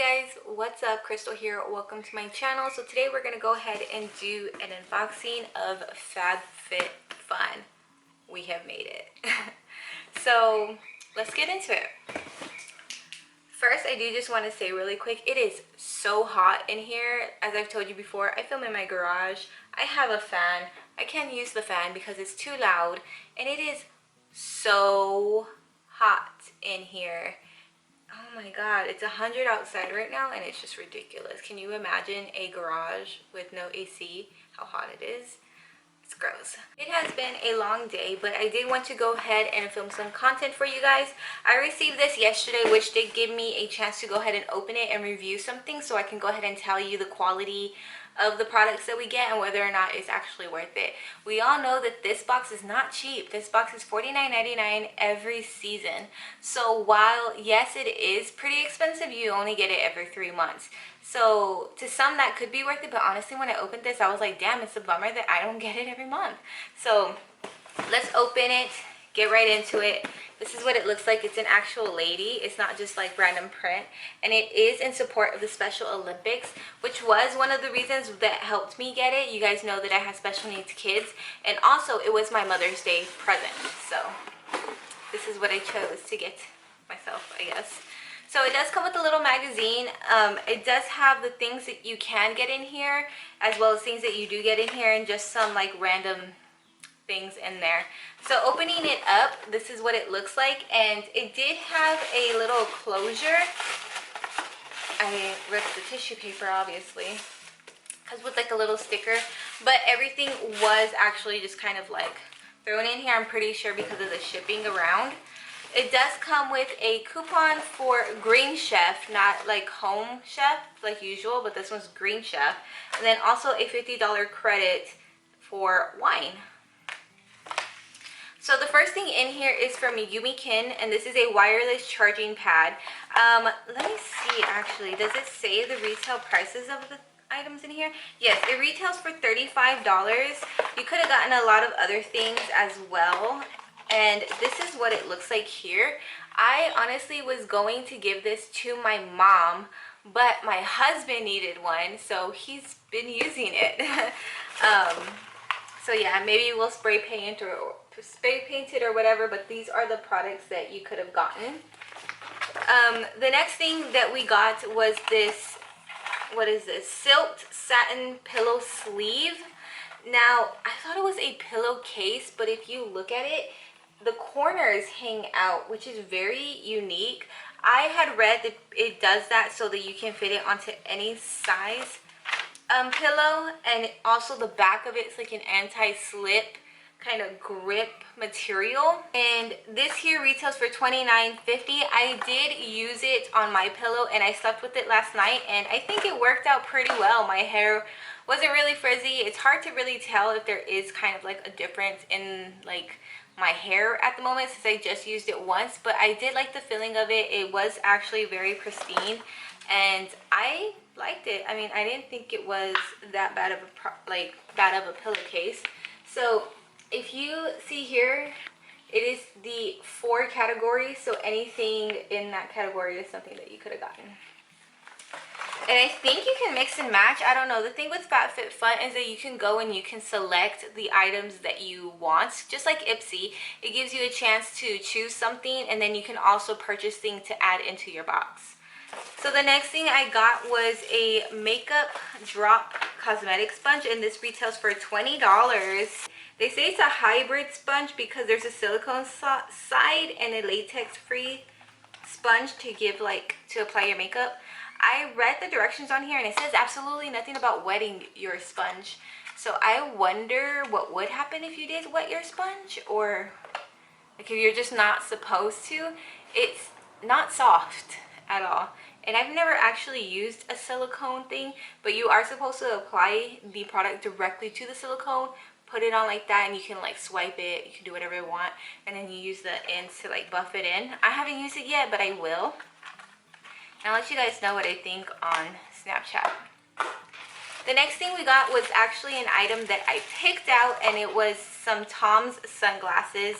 Hey guys, what's up? Crystal here. Welcome to my channel. So today we're going to go ahead and do an unboxing of FabFitFun. We have made it. So let's get into it. First, I do just want to say really quick, it is so hot in here. As I've told you before, I film in my garage. I have a fan. I can't use the fan because it's too loud, and it is so hot in here. Oh my god, it's 100 outside right now and it's just ridiculous. Can you imagine a garage with no AC? How hot it is? It's gross. It has been a long day, but I did want to go ahead and film some content for you guys. I received this yesterday, which did give me a chance to go ahead and open it and review something, so I can go ahead and tell you the quality of the products that we get and whether or not it's actually worth it. We all know that this box is not cheap. This box is $49.99 every season. So while yes, it is pretty expensive, you only get it every 3 months. So to some that could be worth it, but honestly when I opened this I was like, damn, it's a bummer that I don't get it every month. So let's open it, get right into it. This is what it looks like. It's an actual lady. It's not just like random print, and it is in support of the Special Olympics, which was one of the reasons that helped me get it. You guys know that I have special needs kids, and also it was my Mother's Day present, so this is what I chose to get myself, I guess. So it does come with a little magazine. It does have the things that you can get in here, as well as things that you do get in here, and just some like random things in there. So opening it up, this is what it looks like, and it did have a little closure. I ripped the tissue paper obviously, because with like a little sticker, but everything was actually just kind of like thrown in here, I'm pretty sure because of the shipping around. It does come with a coupon for Green Chef, not like Home Chef like usual, but this one's Green Chef, and then also a $50 credit for wine. So the first thing in here is from Yumi Kin, and this is a wireless charging pad. Let me see actually, does it say the retail prices of the items in here? Yes, it retails for $35. You could have gotten a lot of other things as well, and this is what it looks like here. I honestly was going to give this to my mom, but my husband needed one, so he's been using it. So yeah, maybe we'll spray paint or spray painted or whatever, but these are the products that you could have gotten. The next thing that we got was this, what is this, silk satin pillow sleeve. Now I thought it was a pillowcase, but if you look at it, the corners hang out, which is very unique. I had read that it does that so that you can fit it onto any size pillow, and also the back of it's like an anti-slip kind of grip material, and this here retails for $29.50. I did use it on my pillow and I slept with it last night, and I think it worked out pretty well. My hair wasn't really frizzy. It's hard to really tell if there is kind of like a difference in like my hair at the moment since I just used it once, but I did like the feeling of it. It was actually very pristine and I liked it. I mean, I didn't think it was that bad of a pillowcase. So if you see here, it is the 4 categories, so anything in that category is something that you could have gotten. And I think you can mix and match. I don't know. The thing with FabFitFun is that you can go and you can select the items that you want. Just like IPSY, it gives you a chance to choose something, and then you can also purchase things to add into your box. So the next thing I got was a makeup drop cosmetic sponge, and this retails for $20. They say it's a hybrid sponge because there's a silicone side and a latex free sponge to give to apply your makeup. I read the directions on here and it says absolutely nothing about wetting your sponge, so I wonder what would happen if you did wet your sponge, or like if you're just not supposed to. It's not soft at all, and I've never actually used a silicone thing, but you are supposed to apply the product directly to the silicone, put it on like that, and you can like swipe it, you can do whatever you want, and then you use the ends to like buff it in. I haven't used it yet, but I will. I'll let you guys know what I think on Snapchat. The next thing we got was actually an item that I picked out, and it was some Tom's sunglasses.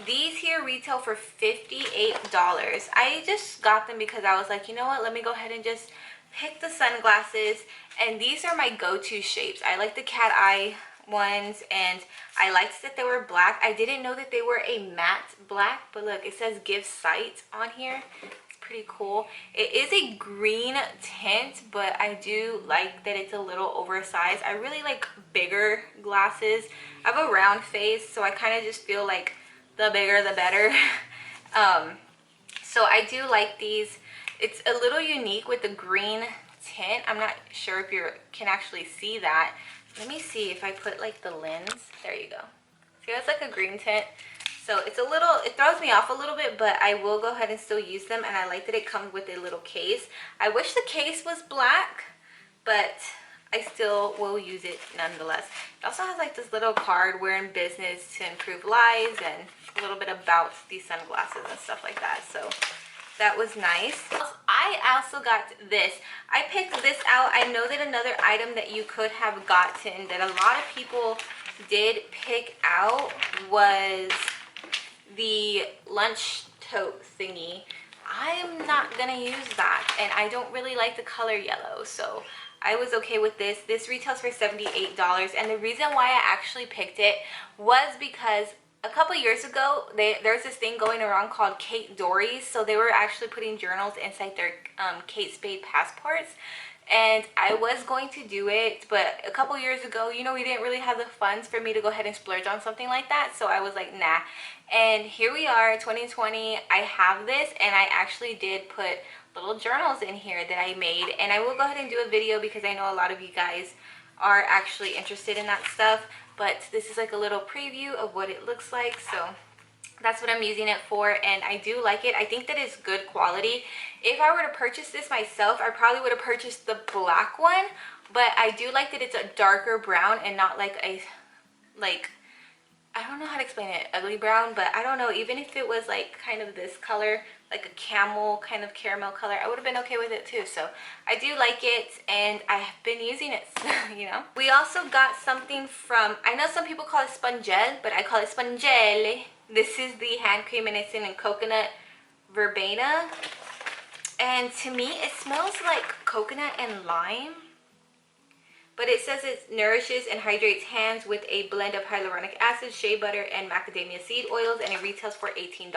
These here retail for $58. I just got them because I was like, you know what, let me go ahead and just pick the sunglasses. And these are my go-to shapes. I like the cat eye ones, and I liked that they were black. I didn't know that they were a matte black, but look, it says give sight on here. It's pretty cool. It is a green tint, but I do like that it's a little oversized. I really like bigger glasses. I have a round face, so I kind of just feel like the bigger the better. So I do like these. It's a little unique with the green tint. I'm not sure if you can actually see that. Let me see if I put like the lens. There you go. See, it's like a green tint. So it's a little, it throws me off a little bit, but I will go ahead and still use them. And I like that it comes with a little case. I wish the case was black, but I still will use it nonetheless. It also has like this little card, we're in business to improve lives, and a little bit about these sunglasses and stuff like that. So that was nice. I also got this. I picked this out. I know that another item that you could have gotten that a lot of people did pick out was the lunch tote thingy. I'm not gonna use that, and I don't really like the color yellow, so I was okay with this. This retails for $78, and the reason why I actually picked it was because a couple years ago, there's this thing going around called Kate Dory's. So they were actually putting journals inside their Kate Spade passports. And I was going to do it, but a couple years ago, you know, we didn't really have the funds for me to go ahead and splurge on something like that. So I was like, nah. And here we are, 2020. I have this, and I actually did put little journals in here that I made. And I will go ahead and do a video because I know a lot of you guys are actually interested in that stuff. But this is like a little preview of what it looks like. So that's what I'm using it for, and I do like it. I think that it's good quality. If I were to purchase this myself, I probably would have purchased the black one, but I do like that it's a darker brown and not like a, like, I don't know how to explain it, ugly brown, but I don't know, even if it was like kind of this color, like a camel kind of caramel color, I would have been okay with it too. So I do like it, and I have been using it, you know. We also got something from, I know some people call it spongel, but I call it spongele. This is the hand cream, and it's in coconut verbena, and to me it smells like coconut and lime. But it says it nourishes and hydrates hands with a blend of hyaluronic acid, shea butter, and macadamia seed oils, and it retails for $18.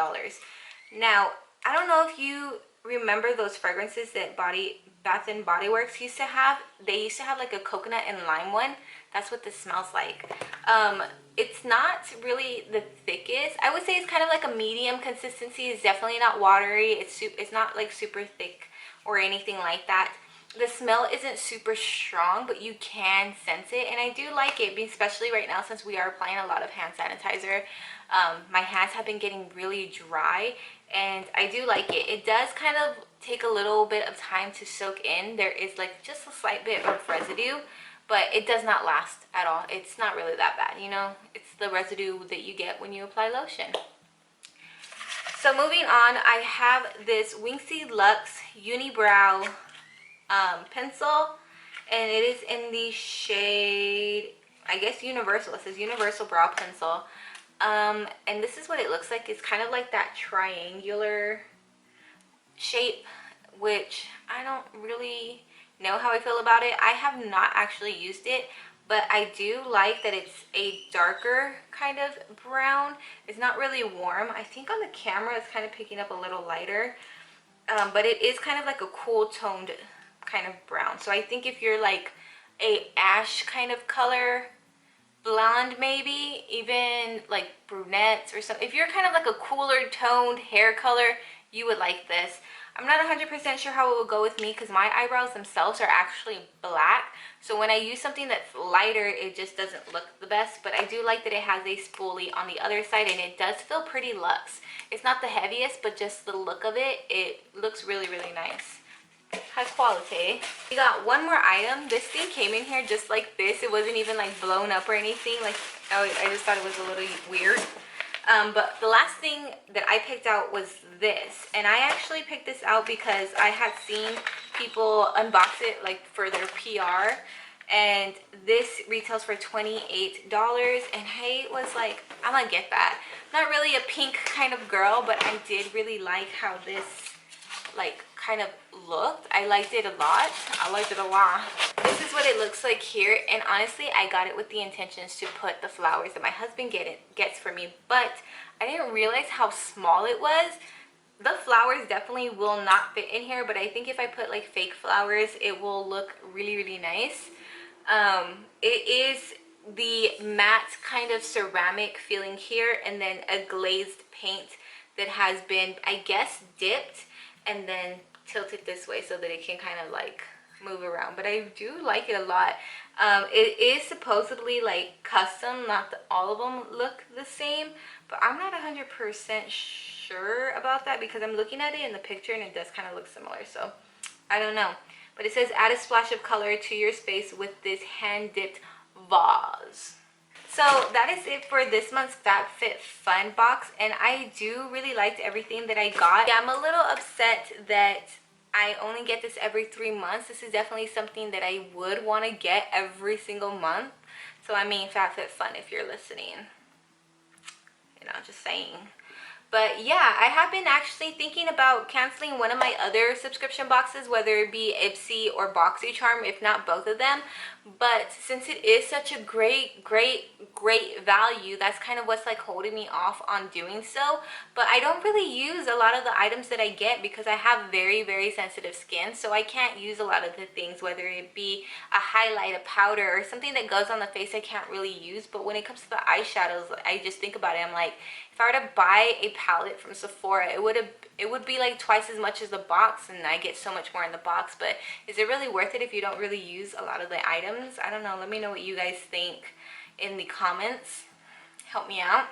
Now, I don't know if you remember those fragrances that Bath and Body Works used to have. They used to have like a coconut and lime one. That's what this smells like. It's not really the thickest. I would say it's kind of like a medium consistency. It's definitely not watery. It's not like super thick or anything like that. The smell isn't super strong, but you can sense it, and I do like it, especially right now since we are applying a lot of hand sanitizer. My hands have been getting really dry, and I do like it. It does kind of take a little bit of time to soak in. There is like just a slight bit of residue, but it does not last at all. It's not really that bad, you know. It's the residue that you get when you apply lotion. So moving on, I have this Winxie Luxe Unibrow pencil, and it is in the shade, I guess, Universal. It says Universal Brow Pencil, and this is what it looks like. It's kind of like that triangular shape, which I don't really know how I feel about it. I have not actually used it, but I do like that it's a darker kind of brown. It's not really warm. I think on the camera it's kind of picking up a little lighter, but it is kind of like a cool toned kind of brown. So I think if you're like a ash kind of color, blonde, maybe even like brunettes or something, if you're kind of like a cooler toned hair color, you would like this. I'm not 100% sure how it will go with me because my eyebrows themselves are actually black, so when I use something that's lighter, it just doesn't look the best. But I do like that it has a spoolie on the other side, and it does feel pretty luxe. It's not the heaviest, but just the look of it, it looks really, really nice. High quality. We got one more item. This thing came in here just like this. It wasn't even like blown up or anything. Like, I just thought it was a little weird. But the last thing that I picked out was this, and I actually picked this out because I had seen people unbox it like for their PR, and this retails for $28, and I was like, I'm gonna get that. Not really a pink kind of girl, but I did really like how this like kind of looked. I liked it a lot. I liked it a lot. This is what it looks like here, and honestly I got it with the intentions to put the flowers that my husband gets for me, but I didn't realize how small it was. The flowers definitely will not fit in here, but I think if I put like fake flowers, it will look really, really nice. It is the matte kind of ceramic feeling here, and then a glazed paint that has been, I guess, dipped and then tilted this way so that it can kind of like move around. But I do like it a lot. It is supposedly like custom, not that all of them look the same, but I'm not 100% sure about that because I'm looking at it in the picture and it does kind of look similar, so I don't know. But it says add a splash of color to your space with this hand dipped vase. So that is it for this month's FabFitFun box, and I do really liked everything that I got. Yeah, I'm a little upset that I only get this every 3 months. This is definitely something that I would want to get every single month. So I mean, FabFitFun, if you're listening, you know, just saying. But yeah, I have been actually thinking about canceling one of my other subscription boxes, whether it be IPSY or BoxyCharm, if not both of them. But since it is such a great value, that's kind of what's like holding me off on doing so. But I don't really use a lot of the items that I get because I have very sensitive skin, so I can't use a lot of the things, whether it be a highlight, a powder, or something that goes on the face I can't really use. But when it comes to the eyeshadows, I just think about it, I'm like, if I were to buy a palette from Sephora, it would be like twice as much as the box, and I get so much more in the box. But is it really worth it if you don't really use a lot of the items? I don't know. Let me know what you guys think in the comments. Help me out.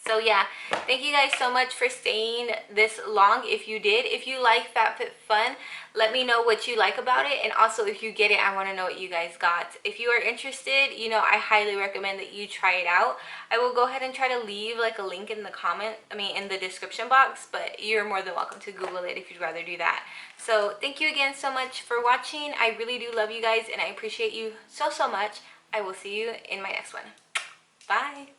So yeah, thank you guys so much for staying this long. If you did, if you like FabFitFun, let me know what you like about it, and also if you get it, I want to know what you guys got. If you are interested, you know, I highly recommend that you try it out. I will go ahead and try to leave like a link in the in the description box, but you're more than welcome to Google it if you'd rather do that. So thank you again so much for watching. I really do love you guys, and I appreciate you so much. I will see you in my next one. Bye.